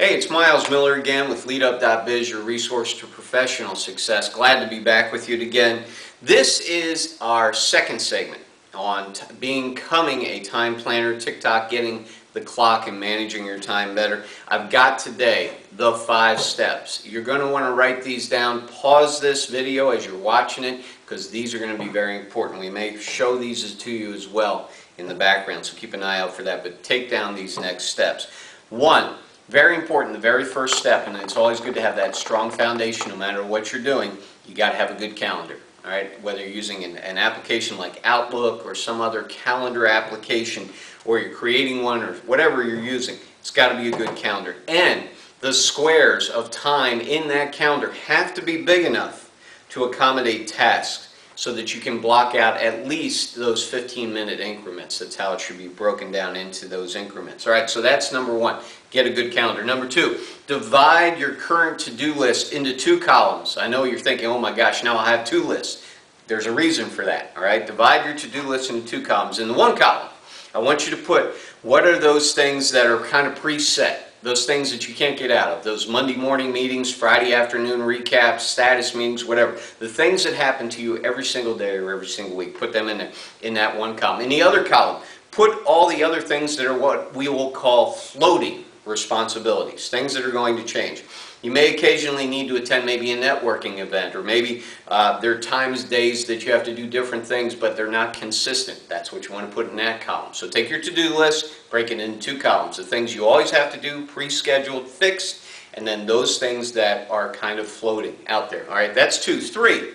Hey, it's Miles Miller again with LeadUp.biz, your resource to professional success. Glad to be back with you again. This is our second segment on becoming a time planner, TikTok, getting the clock and managing your time better. I've got today the 5 steps. You're going to want to write these down. Pause this video as you're watching it because these are going to be very important. We may show these to you as well in the background, so keep an eye out for that. But take down these next steps. 1. Very important, the very first step, and it's always good to have that strong foundation no matter what you're doing. You got to have a good calendar, all right? Whether you're using an application like Outlook or some other calendar application, or you're creating one or whatever you're using, it's got to be a good calendar. And the squares of time in that calendar have to be big enough to accommodate tasks so that you can block out at least those 15-minute increments. That's how it should be broken down into those increments. All right, so that's number 1. Get a good calendar. Number 2, divide your current to-do list into 2 columns. I know you're thinking, oh my gosh, now I have 2 lists. There's a reason for that. All right, divide your to-do list into 2 columns. In the 1 column, I want you to put what are those things that are kind of preset. Those things that you can't get out of, those Monday morning meetings, Friday afternoon recaps, status meetings, whatever. The things that happen to you every single day or every single week, put them in that 1 column. In the other column, put all the other things that are what we will call floating responsibilities, things that are going to change. You may occasionally need to attend maybe a networking event, or maybe there are times, days that you have to do different things, but they're not consistent. That's what you want to put in that column. So take your to-do list, break it into 2 columns. The things you always have to do, pre-scheduled, fixed, and then those things that are kind of floating out there. All right, that's 2. 3,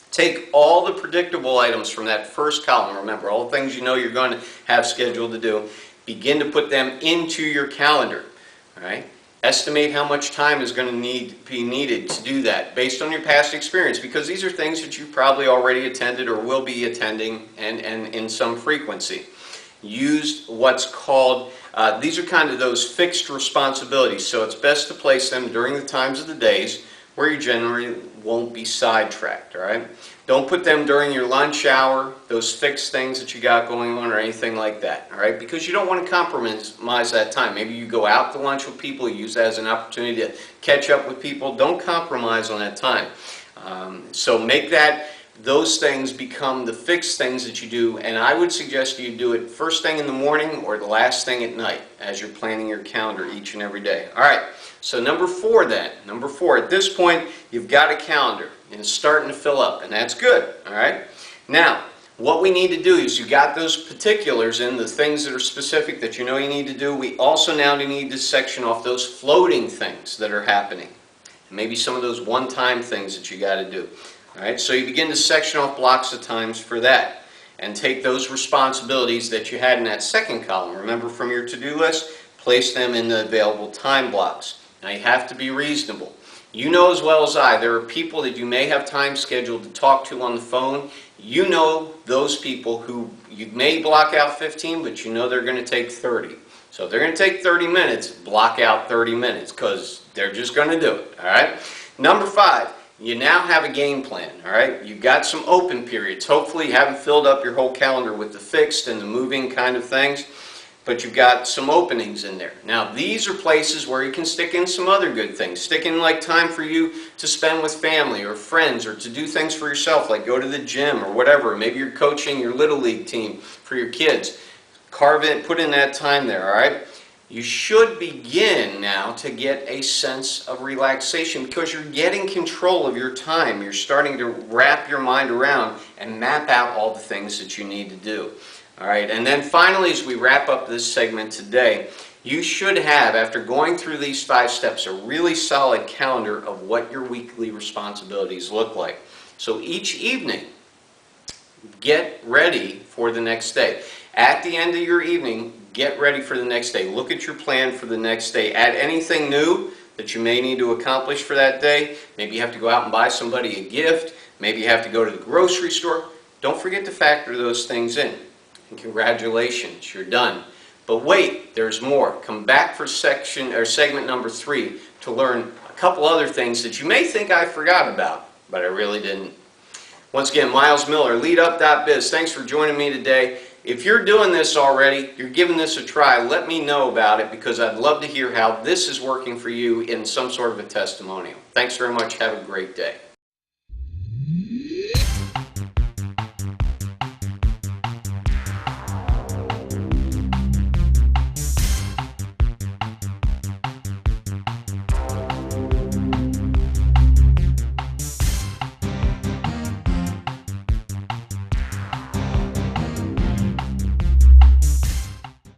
take all the predictable items from that first column. Remember, all the things you know you're going to have scheduled to do. Begin to put them into your calendar. All right. Estimate how much time is going to be needed to do that based on your past experience, because these are things that you probably already attended or will be attending and in some frequency. Use what's called, these are kind of those fixed responsibilities, so it's best to place them during the times of the days where you generally won't be sidetracked, all right? Don't put them during your lunch hour, those fixed things that you got going on or anything like that, all right? Because you don't want to compromise that time. Maybe you go out to lunch with people, you use that as an opportunity to catch up with people. Don't compromise on that time. So make those things become the fixed things that you do, and I would suggest you do it first thing in the morning or the last thing at night as you're planning your calendar each and every day. All right, so number 4 then. Number 4, at this point, you've got a calendar, and it's starting to fill up, and that's good, all right? Now, what we need to do is you got those particulars in, the things that are specific that you know you need to do. We also now need to section off those floating things that are happening, and maybe some of those one-time things that you got to do. All right, so you begin to section off blocks of times for that and take those responsibilities that you had in that second column. Remember, from your to-do list, place them in the available time blocks. Now you have to be reasonable. You know as well as I, there are people that you may have time scheduled to talk to on the phone. You know those people who you may block out 15, but you know they're going to take 30. So if they're going to take 30 minutes, block out 30 minutes because they're just going to do it. All right. Number 5. You now have a game plan, all right? You've got some open periods. Hopefully you haven't filled up your whole calendar with the fixed and the moving kind of things, but you've got some openings in there. Now, these are places where you can stick in some other good things. Stick in like time for you to spend with family or friends, or to do things for yourself, like go to the gym or whatever. Maybe you're coaching your Little League team for your kids. Carve it, put in that time there, all right? You should begin now to get a sense of relaxation because you're getting control of your time. You're starting to wrap your mind around and map out all the things that you need to do. All right, and then finally, as we wrap up this segment today, you should have, after going through these 5 steps, a really solid calendar of what your weekly responsibilities look like. So each evening, get ready for the next day. At the end of your evening, get ready for the next day. Look at your plan for the next day. Add anything new that you may need to accomplish for that day. Maybe you have to go out and buy somebody a gift. Maybe you have to go to the grocery store. Don't forget to factor those things in. And congratulations, you're done. But wait, there's more. Come back for segment number 3 to learn a couple other things that you may think I forgot about, but I really didn't. Once again, Miles Miller, LeadUp.biz. Thanks for joining me today. If you're doing this already, you're giving this a try, let me know about it because I'd love to hear how this is working for you in some sort of a testimonial. Thanks very much. Have a great day.